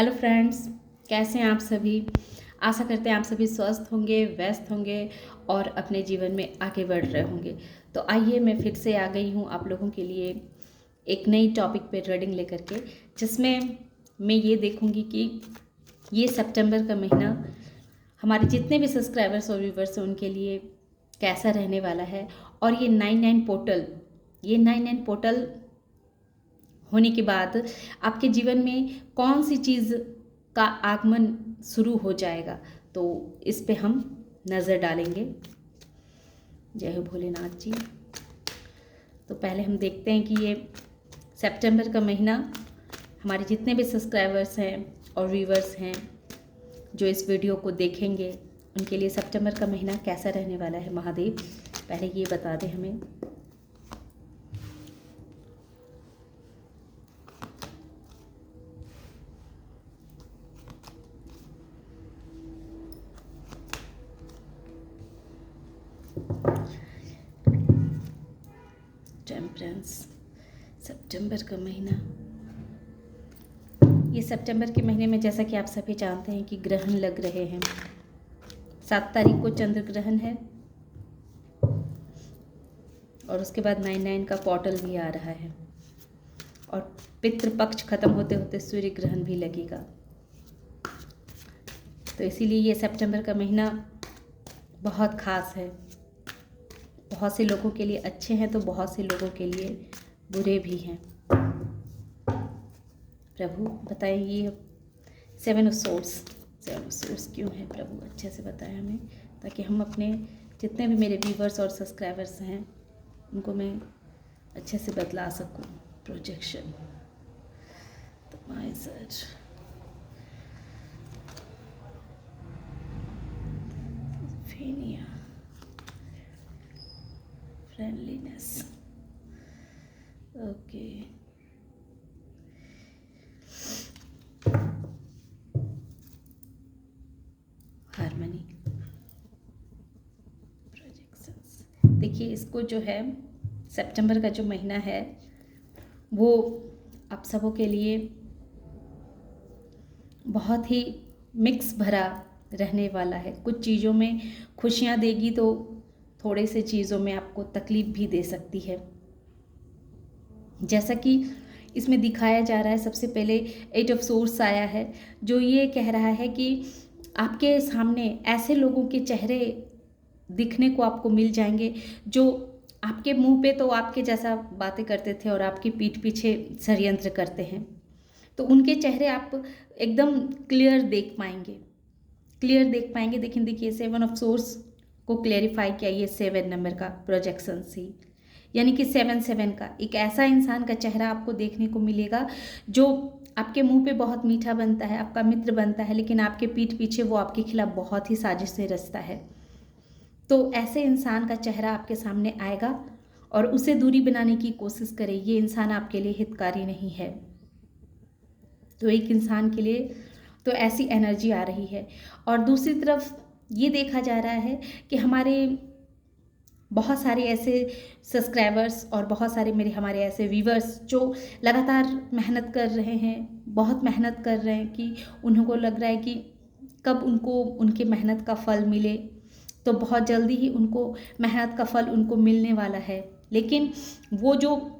Hello friends, कैसे हैं आप सभी। आशा करते हैं आप सभी स्वस्थ होंगे, व्यस्त होंगे और अपने जीवन में आगे बढ़ रहे होंगे। तो आइए मैं फिर से आ गई हूँ आप लोगों के लिए एक नई टॉपिक पे रीडिंग लेकर के, जिसमें मैं ये देखूँगी कि ये सितंबर का महीना हमारे जितने भी सब्सक्राइबर्स और व्यूवर्स हैं उनके लिए कैसा रहने वाला है। और ये 99 पोर्टल होने के बाद आपके जीवन में कौन सी चीज़ का आगमन शुरू हो जाएगा, तो इस पे हम नज़र डालेंगे। जय हो भोलेनाथ जी। तो पहले हम देखते हैं कि ये सितंबर का महीना हमारे जितने भी सब्सक्राइबर्स हैं और व्यूवर्स हैं जो इस वीडियो को देखेंगे उनके लिए सितंबर का महीना कैसा रहने वाला है। महादेव पहले ये बता दें हमें। टेम्परेंस, सितंबर का महीना। ये सितंबर के महीने में जैसा कि आप सभी जानते हैं कि ग्रहण लग रहे हैं। 7 तारीख को चंद्र ग्रहण है और उसके बाद 99 का पोर्टल भी आ रहा है और पितृपक्ष खत्म होते होते सूर्य ग्रहण भी लगेगा। तो इसीलिए ये सितंबर का महीना बहुत ख़ास है। बहुत से लोगों के लिए अच्छे हैं तो बहुत से लोगों के लिए बुरे भी हैं। प्रभु बताइए ये 7 ऑफ सोर्स क्यों है प्रभु, अच्छे से बताएं हमें, ताकि हम अपने जितने भी मेरे व्यूवर्स और सब्सक्राइबर्स हैं उनको मैं अच्छे से बतला सकूं। प्रोजेक्शन तो माय सर फेनिया फ्रेंडलीनेस। Okay, harmony, projections. देखिए इसको जो है सितंबर का जो महीना है वो आप सबों के लिए बहुत ही मिक्स भरा रहने वाला है। कुछ चीज़ों में खुशियाँ देगी तो थोड़े से चीज़ों में आपको तकलीफ़ भी दे सकती है। जैसा कि इसमें दिखाया जा रहा है, सबसे पहले 8 ऑफ सोर्स आया है जो ये कह रहा है कि आपके सामने ऐसे लोगों के चेहरे दिखने को आपको मिल जाएंगे जो आपके मुंह पे तो आपके जैसा बातें करते थे और आपकी पीठ पीछे षड्यंत्र करते हैं। तो उनके चेहरे आप एकदम क्लियर देख पाएंगे। देखिए 7 ऑफ सोर्स को क्लेरिफाई किया ये 7 नंबर का प्रोजेक्शन सी, यानी कि 7 का एक ऐसा इंसान का चेहरा आपको देखने को मिलेगा जो आपके मुंह पे बहुत मीठा बनता है, आपका मित्र बनता है, लेकिन आपके पीठ पीछे वो आपके खिलाफ बहुत ही साजिशें रचता है। तो ऐसे इंसान का चेहरा आपके सामने आएगा और उसे दूरी बनाने की कोशिश करें। ये इंसान आपके लिए हितकारी नहीं है। तो एक इंसान के लिए तो ऐसी एनर्जी आ रही है। और दूसरी तरफ ये देखा जा रहा है कि हमारे बहुत सारे ऐसे सब्सक्राइबर्स और बहुत सारे हमारे ऐसे व्यूवर्स जो लगातार मेहनत कर रहे हैं, बहुत मेहनत कर रहे हैं कि उनको लग रहा है कि कब उनको उनके मेहनत का फल मिले। तो बहुत जल्दी ही उनको मेहनत का फल उनको मिलने वाला है, लेकिन वो जो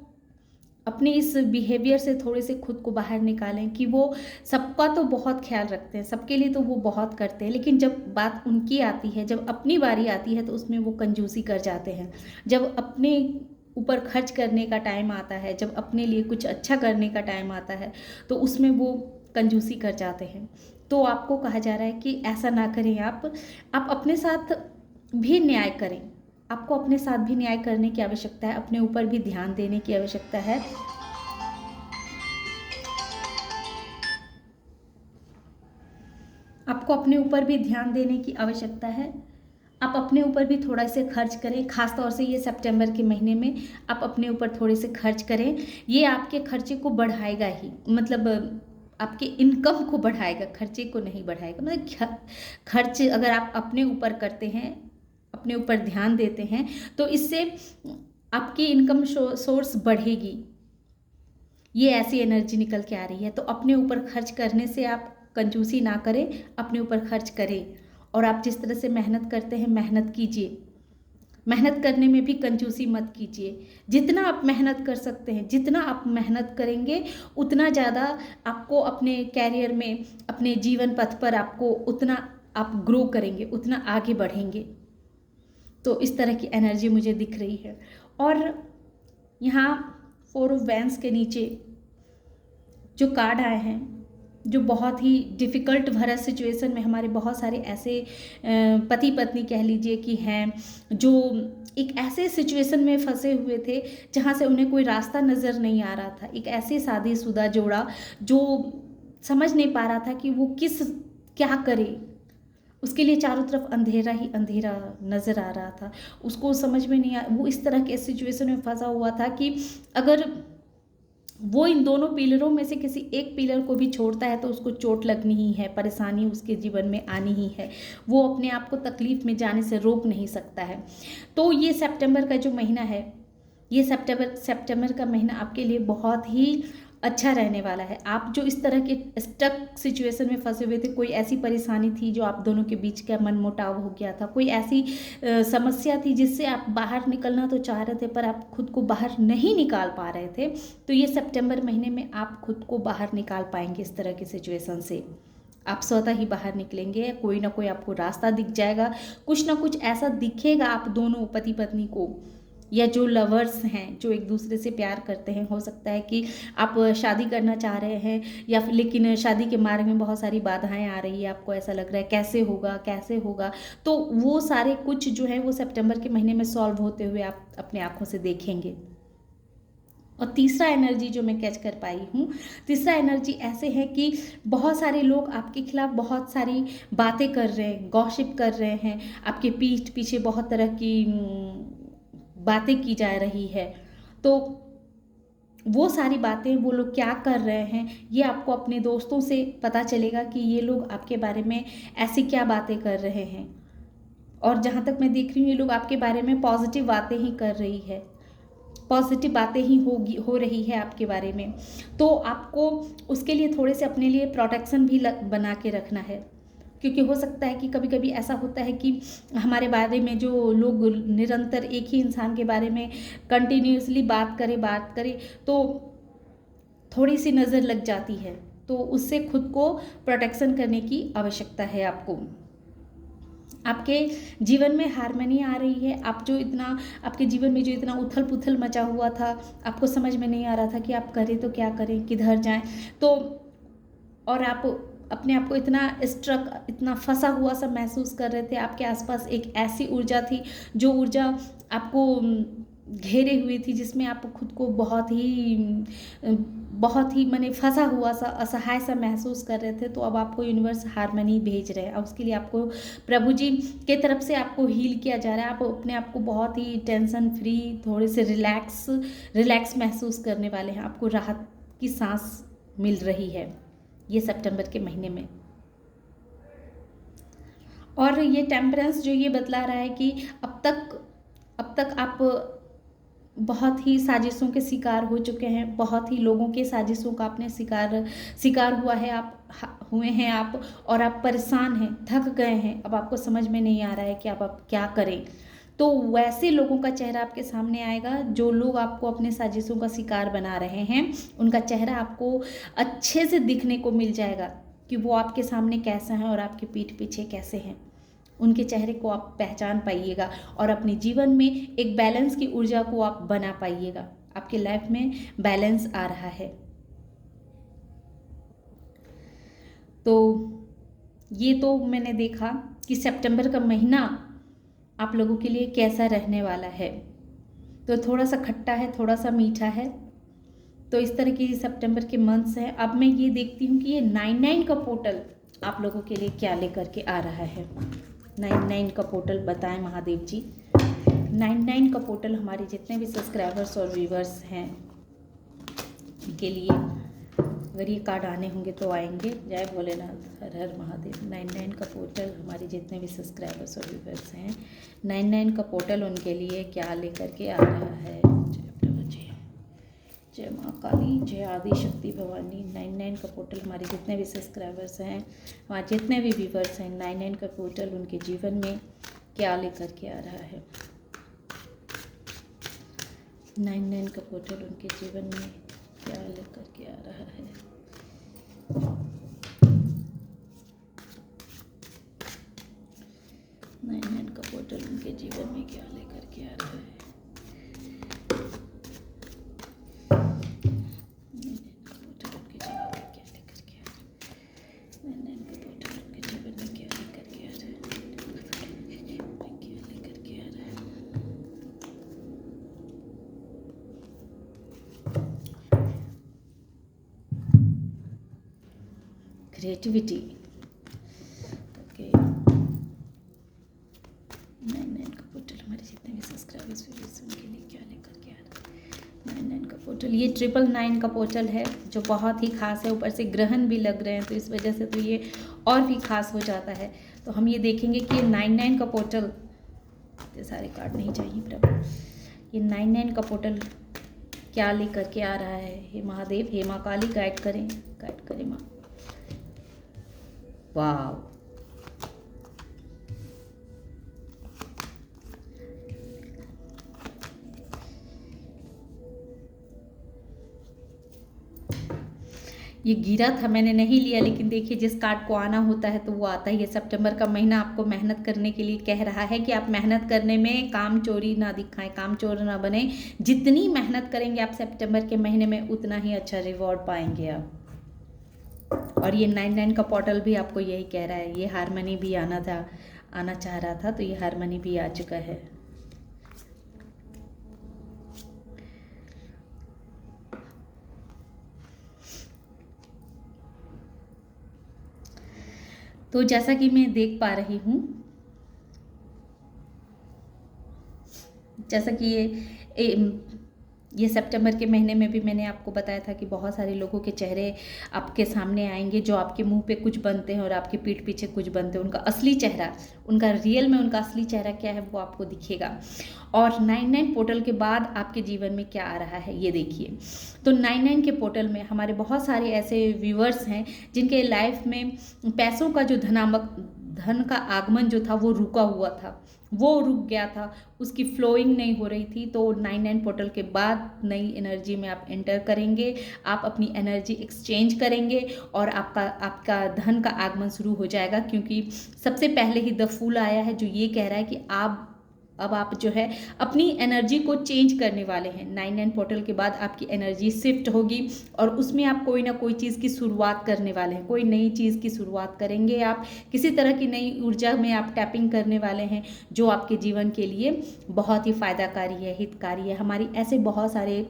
अपने इस बिहेवियर से थोड़े से खुद को बाहर निकालें कि वो सबका तो बहुत ख्याल रखते हैं, सबके लिए तो वो बहुत करते हैं, लेकिन जब बात उनकी आती है, जब अपनी बारी आती है तो उसमें वो कंजूसी कर जाते हैं। जब अपने ऊपर खर्च करने का टाइम आता है, जब अपने लिए कुछ अच्छा करने का टाइम आता है तो उसमें वो कंजूसी कर जाते हैं। तो आपको कहा जा रहा है कि ऐसा ना करें। आप अपने साथ भी न्याय करें। आपको अपने साथ भी न्याय करने की आवश्यकता है, अपने ऊपर भी ध्यान देने की आवश्यकता है। आपको अपने ऊपर भी ध्यान देने की आवश्यकता है। आप अपने ऊपर भी थोड़ा से खर्च करें, खास तौर से ये सितंबर के महीने में आप अपने ऊपर थोड़े से खर्च करें। ये आपके खर्चे को बढ़ाएगा ही, मतलब आपके इनकम को बढ़ाएगा, खर्चे को नहीं बढ़ाएगा। मतलब खर्च अगर आप अपने ऊपर करते हैं, अपने ऊपर ध्यान देते हैं तो इससे आपकी इनकम सोर्स बढ़ेगी। ये ऐसी एनर्जी निकल के आ रही है। तो अपने ऊपर खर्च करने से आप कंजूसी ना करें, अपने ऊपर खर्च करें। और आप जिस तरह से मेहनत करते हैं मेहनत कीजिए, मेहनत करने में भी कंजूसी मत कीजिए। जितना आप मेहनत कर सकते हैं, जितना आप मेहनत करेंगे उतना ज़्यादा आपको अपने कैरियर में, अपने जीवन पथ पर आपको उतना आप ग्रो करेंगे, उतना आगे बढ़ेंगे। तो इस तरह की एनर्जी मुझे दिख रही है। और यहाँ 4 ऑफ वैंड्स के नीचे जो कार्ड आए हैं, जो बहुत ही डिफ़िकल्ट भरा सिचुएशन में हमारे बहुत सारे ऐसे पति पत्नी कह लीजिए कि हैं, जो एक ऐसे सिचुएशन में फंसे हुए थे जहाँ से उन्हें कोई रास्ता नज़र नहीं आ रहा था। एक ऐसे शादीशुदा जोड़ा जो समझ नहीं पा रहा था कि वो क्या करे। उसके लिए चारों तरफ अंधेरा ही अंधेरा नज़र आ रहा था। उसको समझ में नहीं आ, वो इस तरह के सिचुएशन में फंसा हुआ था कि अगर वो इन दोनों पिलरों में से किसी एक पिलर को भी छोड़ता है तो उसको चोट लगनी ही है, परेशानी उसके जीवन में आनी ही है। वो अपने आप को तकलीफ़ में जाने से रोक नहीं सकता है। तो ये सितंबर का जो महीना है, ये सितंबर का महीना आपके लिए बहुत ही अच्छा रहने वाला है। आप जो इस तरह के स्टक सिचुएशन में फंसे हुए थे, कोई ऐसी परेशानी थी जो आप दोनों के बीच का मनमुटाव हो गया था, कोई ऐसी समस्या थी जिससे आप बाहर निकलना तो चाह रहे थे पर आप खुद को बाहर नहीं निकाल पा रहे थे, तो ये सितंबर महीने में आप खुद को बाहर निकाल पाएंगे इस तरह की सिचुएशन से। आप स्वतः ही बाहर निकलेंगे, कोई ना कोई आपको रास्ता दिख जाएगा, कुछ ना कुछ ऐसा दिखेगा आप दोनों पति पत्नी को, या जो लवर्स हैं, जो एक दूसरे से प्यार करते हैं। हो सकता है कि आप शादी करना चाह रहे हैं या फिर लेकिन शादी के मार्ग में बहुत सारी बाधाएं आ रही है, आपको ऐसा लग रहा है कैसे होगा कैसे होगा। तो वो सारे कुछ जो है वो सितंबर के महीने में सॉल्व होते हुए आप अपने आँखों से देखेंगे। और तीसरा एनर्जी जो मैं कैच कर पाई हूँ, तीसरा एनर्जी ऐसे है कि बहुत सारे लोग आपके खिलाफ बहुत सारी बातें कर रहे हैं, गॉसिप कर रहे हैं, आपके पीठ पीछे बहुत तरह की बातें की जा रही है। तो वो सारी बातें वो लोग क्या कर रहे हैं, ये आपको अपने दोस्तों से पता चलेगा कि ये लोग आपके बारे में ऐसी क्या बातें कर रहे हैं। और जहाँ तक मैं देख रही हूँ, ये लोग आपके बारे में पॉजिटिव बातें ही कर रही है, पॉजिटिव बातें ही हो रही है आपके बारे में। तो आपको उसके लिए थोड़े से अपने लिए प्रोटेक्शन भी बना के रखना है, क्योंकि हो सकता है कि कभी कभी ऐसा होता है कि हमारे बारे में जो लोग निरंतर एक ही इंसान के बारे में कंटिन्यूसली बात करें तो थोड़ी सी नज़र लग जाती है। तो उससे खुद को प्रोटेक्शन करने की आवश्यकता है आपको। आपके जीवन में हार्मनी आ रही है। आप जो इतना आपके जीवन में जो इतना उथल पुथल मचा हुआ था, आपको समझ में नहीं आ रहा था कि आप करें तो क्या करें, किधर जाएं, तो और आप अपने आप को इतना स्ट्रक, इतना फंसा हुआ सा महसूस कर रहे थे। आपके आसपास एक ऐसी ऊर्जा थी जो ऊर्जा आपको घेरे हुई थी, जिसमें आप खुद को बहुत ही माने फंसा हुआ सा, असहाय सा महसूस कर रहे थे। तो अब आपको यूनिवर्स हार्मनी भेज रहे हैं और उसके लिए आपको प्रभु जी के तरफ से आपको हील किया जा रहा है। आप अपने आप को बहुत ही टेंशन फ्री, थोड़े से रिलैक्स महसूस करने वाले हैं। आपको राहत की सांस मिल रही है ये सितंबर के महीने में। और ये टेम्परेंस जो ये बतला रहा है कि अब तक आप बहुत ही साजिशों के शिकार हो चुके हैं, बहुत ही लोगों के साजिशों का आपने शिकार हुआ है, हुए हैं आप, और आप परेशान हैं, थक गए हैं। अब आपको समझ में नहीं आ रहा है कि आप क्या करें। तो वैसे लोगों का चेहरा आपके सामने आएगा, जो लोग आपको अपने साजिशों का शिकार बना रहे हैं, उनका चेहरा आपको अच्छे से दिखने को मिल जाएगा कि वो आपके सामने कैसा है और आपके पीठ पीछे कैसे हैं। उनके चेहरे को आप पहचान पाइएगा और अपने जीवन में एक बैलेंस की ऊर्जा को आप बना पाइएगा। आपके लाइफ में बैलेंस आ रहा है। तो ये तो मैंने देखा कि सितंबर का महीना आप लोगों के लिए कैसा रहने वाला है। तो थोड़ा सा खट्टा है, थोड़ा सा मीठा है। तो इस तरह की सितंबर के मंथ्स हैं। अब मैं ये देखती हूँ कि ये 99 का पोर्टल आप लोगों के लिए क्या लेकर के आ रहा है। 99 का पोर्टल बताएं महादेव जी। 99 का पोर्टल हमारे जितने भी सब्सक्राइबर्स और व्यूवर्स हैं उनके लिए, अगर ये कार्ड आने होंगे तो आएंगे। जय भोलेनाथ, हर हर महादेव। 99 का पोर्टल हमारे जितने भी सब्सक्राइबर्स और व्यूवर्स हैं, 99 का पोर्टल उनके लिए क्या लेकर के आ रहा है। जय प्रभु जी, जय माँ काली, जय आदि शक्ति भवानी। 99 का पोर्टल हमारे जितने भी सब्सक्राइबर्स हैं, हमारे जितने भी व्यूवर्स हैं, 99 का पोर्टल उनके जीवन में क्या लेकर के आ रहा है। 99 का पोर्टल उनके जीवन में क्या लेकर के आ रहा है। 99 का पोर्टल उनके जीवन में क्या लेकर के आ रहा है। Creativity, okay. 99 का पोर्टल हमारे जितने भी सब्सक्राइबर्स व्यूअर्स उनके लिए क्या लेकर के आ रहा है। 99 का पोर्टल, ये 999 का पोर्टल है जो बहुत ही खास है। ऊपर से ग्रहण भी लग रहे हैं तो इस वजह से तो ये और भी खास हो जाता है। तो हम ये देखेंगे कि ये 99 का पोर्टल, ये सारे कार्ड नहीं चाहिए प्रभु, ये 99 का पोर्टल क्या लेकर के आ रहा है। हे महादेव, हे माँ काली, गाइड करें माँ। वाव, ये गिरा था, मैंने नहीं लिया, लेकिन देखिए जिस कार्ड को आना होता है तो वो आता ही है। सितंबर का महीना आपको मेहनत करने के लिए कह रहा है कि आप मेहनत करने में काम चोरी ना दिखाएं, काम चोर ना बने। जितनी मेहनत करेंगे आप सितंबर के महीने में उतना ही अच्छा रिवॉर्ड पाएंगे आप। और ये 99 का पोर्टल भी आपको यही कह रहा है। ये हारमनी भी आना चाह रहा था, तो ये हारमनी भी आ चुका है। तो जैसा कि मैं देख पा रही हूँ, जैसा कि ये सितंबर के महीने में भी मैंने आपको बताया था कि बहुत सारे लोगों के चेहरे आपके सामने आएंगे जो आपके मुंह पे कुछ बनते हैं और आपके पीठ पीछे कुछ बनते हैं। उनका असली चेहरा, उनका रियल में उनका असली चेहरा क्या है वो आपको दिखेगा। और 99 पोर्टल के बाद आपके जीवन में क्या आ रहा है ये देखिए। तो 99 के पोर्टल में हमारे बहुत सारे ऐसे व्यूअर्स हैं जिनके लाइफ में पैसों का जो धन का आगमन जो था वो रुका हुआ था, वो रुक गया था, उसकी फ्लोइंग नहीं हो रही थी। तो 99 पोर्टल के बाद नई एनर्जी में आप एंटर करेंगे, आप अपनी एनर्जी एक्सचेंज करेंगे और आपका धन का आगमन शुरू हो जाएगा। क्योंकि सबसे पहले ही द फूल आया है जो ये कह रहा है कि अब आप जो है अपनी एनर्जी को चेंज करने वाले हैं। 99 पोर्टल के बाद आपकी एनर्जी शिफ्ट होगी और उसमें आप कोई ना कोई चीज़ की शुरुआत करने वाले हैं, कोई नई चीज़ की शुरुआत करेंगे। आप किसी तरह की नई ऊर्जा में आप टैपिंग करने वाले हैं जो आपके जीवन के लिए बहुत ही फायदाकारी है, हितकारी है। हमारी ऐसे बहुत सारे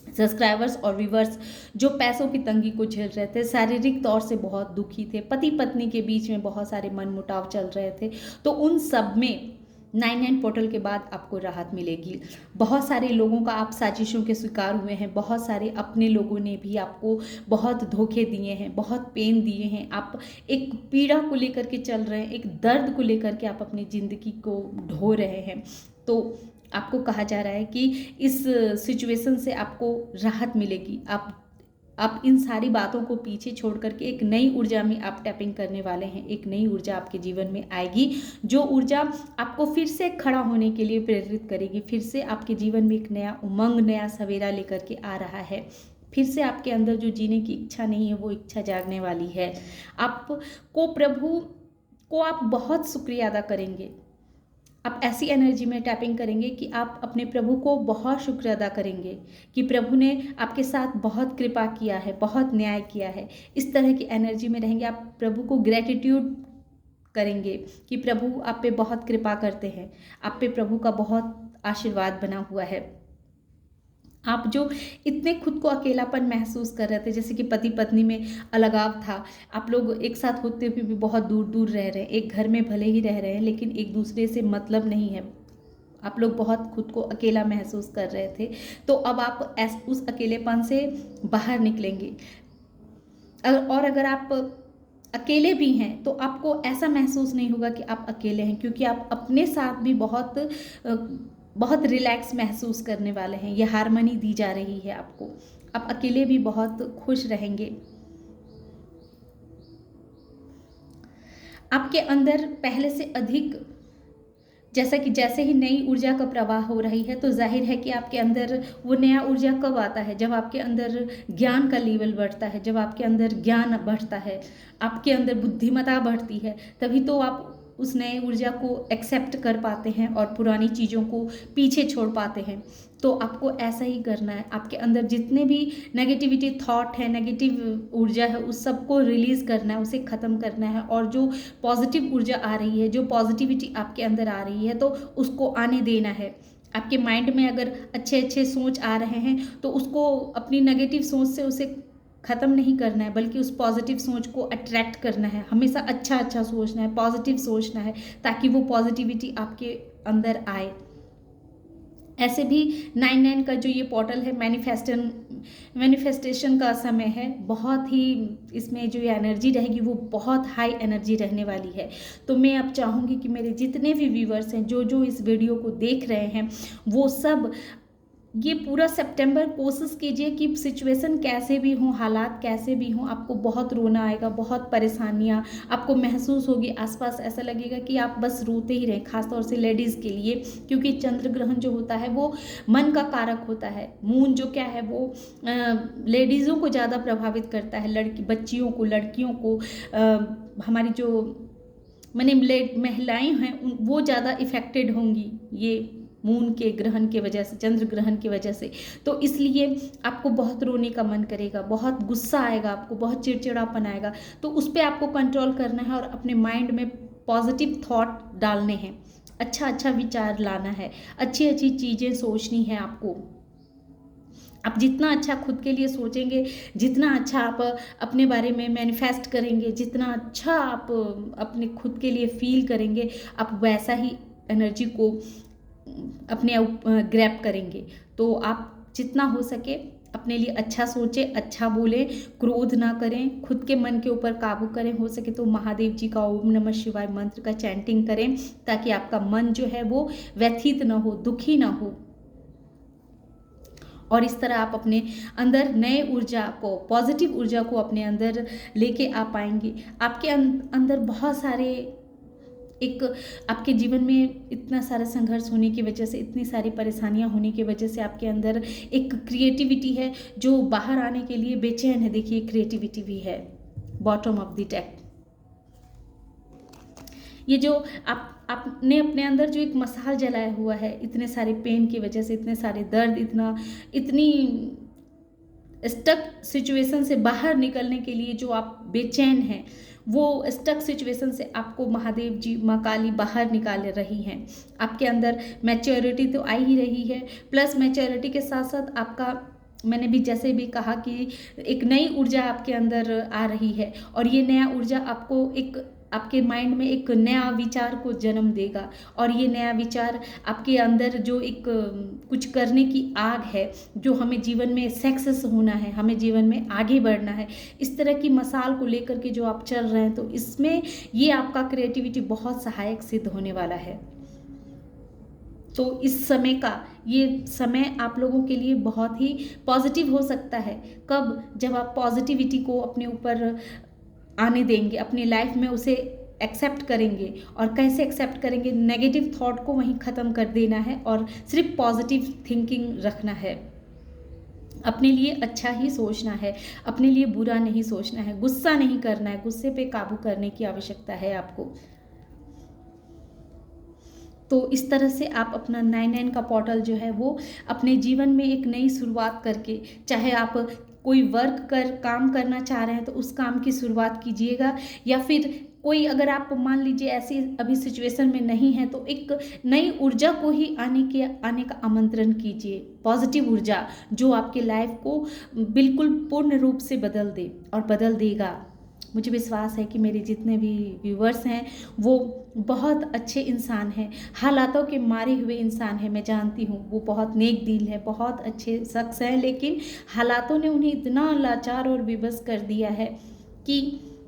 सब्सक्राइबर्स और व्यूवर्स जो पैसों की तंगी को झेल रहे थे, शारीरिक तौर से बहुत दुखी थे, पति पत्नी के बीच में बहुत सारे मनमुटाव चल रहे थे, तो उन सब में 99 पोर्टल के बाद आपको राहत मिलेगी। बहुत सारे लोगों का आप साजिशों के शिकार हुए हैं, बहुत सारे अपने लोगों ने भी आपको बहुत धोखे दिए हैं, बहुत पेन दिए हैं। आप एक पीड़ा को लेकर के चल रहे हैं, एक दर्द को लेकर के आप अपनी ज़िंदगी को ढो रहे हैं। तो आपको कहा जा रहा है कि इस सिचुएशन से आपको राहत मिलेगी। आप इन सारी बातों को पीछे छोड़ करके एक नई ऊर्जा में आप टैपिंग करने वाले हैं। एक नई ऊर्जा आपके जीवन में आएगी जो ऊर्जा आपको फिर से खड़ा होने के लिए प्रेरित करेगी। फिर से आपके जीवन में एक नया उमंग, नया सवेरा लेकर के आ रहा है। फिर से आपके अंदर जो जीने की इच्छा नहीं है वो इच्छा जागने वाली है। आपको प्रभु को आप बहुत शुक्रिया अदा करेंगे। आप ऐसी एनर्जी में टैपिंग करेंगे कि आप अपने प्रभु को बहुत शुक्र अदा करेंगे कि प्रभु ने आपके साथ बहुत कृपा किया है, बहुत न्याय किया है। इस तरह की एनर्जी में रहेंगे, आप प्रभु को ग्रेटिट्यूड करेंगे कि प्रभु आप पे बहुत कृपा करते हैं, आप पे प्रभु का बहुत आशीर्वाद बना हुआ है। आप जो इतने खुद को अकेलापन महसूस कर रहे थे, जैसे कि पति पत्नी में अलगाव था, आप लोग एक साथ होते हुए भी बहुत दूर दूर रह रहे हैं, एक घर में भले ही रह रहे हैं लेकिन एक दूसरे से मतलब नहीं है, आप लोग बहुत खुद को अकेला महसूस कर रहे थे। तो अब आप उस अकेलेपन से बाहर निकलेंगे। और अगर आप अकेले भी हैं तो आपको ऐसा महसूस नहीं होगा कि आप अकेले हैं, क्योंकि आप अपने साथ भी बहुत बहुत रिलैक्स महसूस करने वाले हैं। ये हार्मनी दी जा रही है आपको। आप अकेले भी बहुत खुश रहेंगे। आपके अंदर पहले से अधिक, जैसा कि जैसे ही नई ऊर्जा का प्रवाह हो रही है, तो जाहिर है कि आपके अंदर वो नया ऊर्जा कब आता है, जब आपके अंदर ज्ञान का लेवल बढ़ता है, जब आपके अंदर ज्ञान बढ़ता है, आपके अंदर बुद्धिमत्ता बढ़ती है, तभी तो आप उस नए ऊर्जा को एक्सेप्ट कर पाते हैं और पुरानी चीज़ों को पीछे छोड़ पाते हैं। तो आपको ऐसा ही करना है। आपके अंदर जितने भी नेगेटिविटी थॉट है, नेगेटिव ऊर्जा है, उस सबको रिलीज़ करना है, उसे ख़त्म करना है। और जो पॉजिटिव ऊर्जा आ रही है, जो पॉजिटिविटी आपके अंदर आ रही है, तो उसको आने देना है। आपके माइंड में अगर अच्छे अच्छे सोच आ रहे हैं, तो उसको अपनी नेगेटिव सोच से उसे ख़त्म नहीं करना है, बल्कि उस पॉजिटिव सोच को अट्रैक्ट करना है। हमेशा अच्छा अच्छा सोचना है, पॉजिटिव सोचना है, ताकि वो पॉजिटिविटी आपके अंदर आए। ऐसे भी 9/9 का जो ये पोर्टल है, मैनिफेस्टेशन का समय है। बहुत ही इसमें जो ये एनर्जी रहेगी वो बहुत हाई एनर्जी रहने वाली है। तो मैं अब चाहूँगी कि मेरे जितने भी व्यूवर्स हैं, जो जो इस वीडियो को देख रहे हैं, वो सब ये पूरा सितंबर कोशिश कीजिए कि सिचुएशन कैसे भी हो, हालात कैसे भी हों, आपको बहुत रोना आएगा, बहुत परेशानियाँ आपको महसूस होगी। आसपास ऐसा लगेगा कि आप बस रोते ही रहें, खासतौर से लेडीज़ के लिए, क्योंकि चंद्र ग्रहण जो होता है वो मन का कारक होता है। मून जो क्या है वो लेडीज़ों को ज़्यादा प्रभावित करता है, लड़की बच्चियों को, लड़कियों को, हमारी जो महिलाएं हैं वो ज़्यादा इफ़ेक्टेड होंगी ये मून के ग्रहण के वजह से, चंद्र ग्रहण की वजह से। तो इसलिए आपको बहुत रोने का मन करेगा, बहुत गुस्सा आएगा, आपको बहुत चिड़चिड़ापन आएगा। तो उस पर आपको कंट्रोल करना है और अपने माइंड में पॉजिटिव थॉट डालने हैं, अच्छा अच्छा विचार लाना है, अच्छी अच्छी चीज़ें सोचनी है आपको। आप जितना अच्छा खुद के लिए सोचेंगे, जितना अच्छा आप अपने बारे में मैनिफेस्ट करेंगे, जितना अच्छा आप अपने खुद के लिए फील करेंगे, आप वैसा ही एनर्जी को अपने ग्रैब करेंगे। तो आप जितना हो सके अपने लिए अच्छा सोचें, अच्छा बोलें, क्रोध ना करें, खुद के मन के ऊपर काबू करें। हो सके तो महादेव जी का ओम नमः शिवाय मंत्र का चैंटिंग करें, ताकि आपका मन जो है वो व्यथित ना हो, दुखी ना हो। और इस तरह आप अपने अंदर नए ऊर्जा को, पॉजिटिव ऊर्जा को अपने अंदर लेके आ पाएंगे। आपके अंदर बहुत सारे एक आपके जीवन में इतना सारा संघर्ष होने की वजह से, इतनी सारी परेशानियां होने की वजह से आपके अंदर एक क्रिएटिविटी है जो बाहर आने के लिए बेचैन है। देखिए क्रिएटिविटी भी है बॉटम ऑफ द डेक। ये जो आपने अपने अंदर जो एक मसाल जलाया हुआ है, इतने सारे पेन की वजह से, इतने सारे दर्द, इतनी स्टक सिचुएशन से बाहर निकलने के लिए जो आप बेचैन हैं, वो स्टक सिचुएशन से आपको महादेव जी, माँ काली बाहर निकाल रही हैं। आपके अंदर मैच्योरिटी तो आ ही रही है, प्लस मैच्योरिटी के साथ साथ आपका, मैंने भी जैसे भी कहा कि एक नई ऊर्जा आपके अंदर आ रही है। और ये नया ऊर्जा आपको एक आपके माइंड में एक नया विचार को जन्म देगा। और ये नया विचार आपके अंदर जो एक कुछ करने की आग है, जो हमें जीवन में सक्सेस होना है, हमें जीवन में आगे बढ़ना है, इस तरह की मसाल को लेकर के जो आप चल रहे हैं, तो इसमें ये आपका क्रिएटिविटी बहुत सहायक सिद्ध होने वाला है। तो इस समय का, ये समय आप लोगों के लिए बहुत ही पॉजिटिव हो सकता है। कब? जब आप पॉजिटिविटी को अपने ऊपर आने देंगे, अपनी लाइफ में उसे एक्सेप्ट करेंगे। और कैसे एक्सेप्ट करेंगे? नेगेटिव थॉट को वहीं ख़त्म कर देना है और सिर्फ पॉजिटिव थिंकिंग रखना है। अपने लिए अच्छा ही सोचना है, अपने लिए बुरा नहीं सोचना है, गुस्सा नहीं करना है, गुस्से पे काबू करने की आवश्यकता है आपको। तो इस तरह से आप अपना 9/9 का पोर्टल जो है वो अपने जीवन में एक नई शुरुआत करके, चाहे आप कोई काम करना चाह रहे हैं तो उस काम की शुरुआत कीजिएगा, या फिर कोई अगर आप मान लीजिए ऐसी अभी सिचुएशन में नहीं है, तो एक नई ऊर्जा को ही आने का आमंत्रण कीजिए। पॉजिटिव ऊर्जा जो आपके लाइफ को बिल्कुल पूर्ण रूप से बदल दे और बदल देगा। मुझे विश्वास है कि मेरे जितने भी व्यूवर्स हैं वो बहुत अच्छे इंसान हैं, हालातों के मारे हुए इंसान हैं। मैं जानती हूँ वो बहुत नेक दिल है, बहुत अच्छे शख्स हैं, लेकिन हालातों ने उन्हें इतना लाचार और विवश कर दिया है कि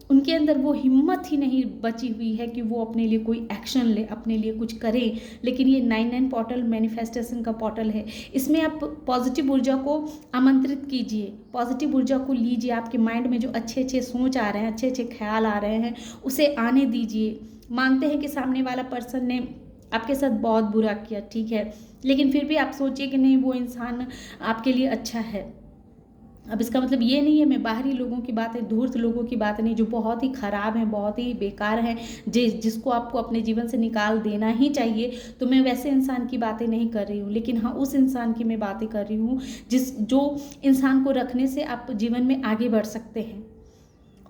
उनके अंदर वो हिम्मत ही नहीं बची हुई है कि वो अपने लिए कोई एक्शन ले, अपने लिए कुछ करें। लेकिन ये 99 पोर्टल मैनिफेस्टेशन का पोर्टल है, इसमें आप पॉजिटिव ऊर्जा को आमंत्रित कीजिए, पॉजिटिव ऊर्जा को लीजिए। आपके माइंड में जो अच्छे अच्छे सोच आ रहे हैं, अच्छे अच्छे ख्याल आ रहे हैं, उसे आने दीजिए। मानते हैं कि सामने वाला पर्सन ने आपके साथ बहुत बुरा किया, ठीक है, लेकिन फिर भी आप सोचिए कि नहीं, वो इंसान आपके लिए अच्छा है। अब इसका मतलब ये नहीं है, मैं बाहरी लोगों की बातें, धूर्त लोगों की बातें नहीं, जो बहुत ही ख़राब हैं, बहुत ही बेकार हैं, जिसको आपको अपने जीवन से निकाल देना ही चाहिए, तो मैं वैसे इंसान की बातें नहीं कर रही हूँ। लेकिन हाँ, उस इंसान की मैं बातें कर रही हूँ जो इंसान को रखने से आप जीवन में आगे बढ़ सकते हैं।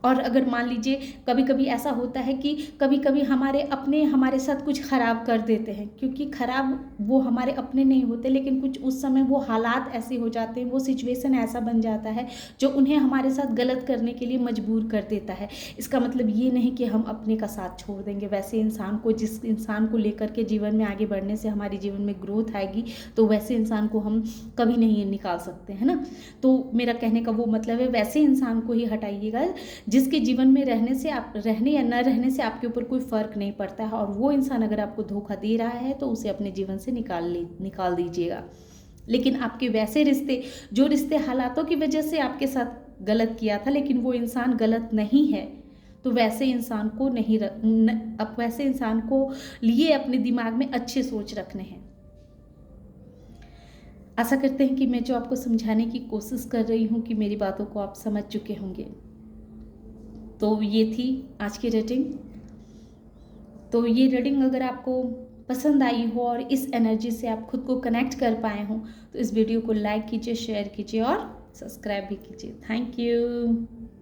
और अगर मान लीजिए कभी कभी ऐसा होता है कि कभी कभी हमारे अपने हमारे साथ कुछ ख़राब कर देते हैं, क्योंकि ख़राब वो हमारे अपने नहीं होते, लेकिन कुछ उस समय वो हालात ऐसे हो जाते हैं, वो सिचुएशन ऐसा बन जाता है जो उन्हें हमारे साथ गलत करने के लिए मजबूर कर देता है। इसका मतलब ये नहीं कि हम अपने का साथ छोड़ देंगे। वैसे इंसान को, जिस इंसान को लेकर के जीवन में आगे बढ़ने से हमारे जीवन में ग्रोथ आएगी, तो वैसे इंसान को हम कभी नहीं निकाल सकते, है ना। तो मेरा कहने का वो मतलब है, वैसे इंसान को ही हटाइएगा जिसके जीवन में रहने से, आप रहने या न रहने से आपके ऊपर कोई फ़र्क नहीं पड़ता है। और वो इंसान अगर आपको धोखा दे रहा है तो उसे अपने जीवन से निकाल दीजिएगा। लेकिन आपके वैसे रिश्ते, जो रिश्ते हालातों की वजह से आपके साथ गलत किया था, लेकिन वो इंसान गलत नहीं है, तो वैसे इंसान को नहीं अब वैसे इंसान को लिए अपने दिमाग में अच्छे सोच रखने हैं। आशा करते हैं कि मैं जो आपको समझाने की कोशिश कर रही हूँ कि मेरी बातों को आप समझ चुके होंगे। तो ये थी आज की रीडिंग। तो ये रीडिंग अगर आपको पसंद आई हो और इस एनर्जी से आप खुद को कनेक्ट कर पाए हो, तो इस वीडियो को लाइक कीजिए, शेयर कीजिए और सब्सक्राइब भी कीजिए। Thank you.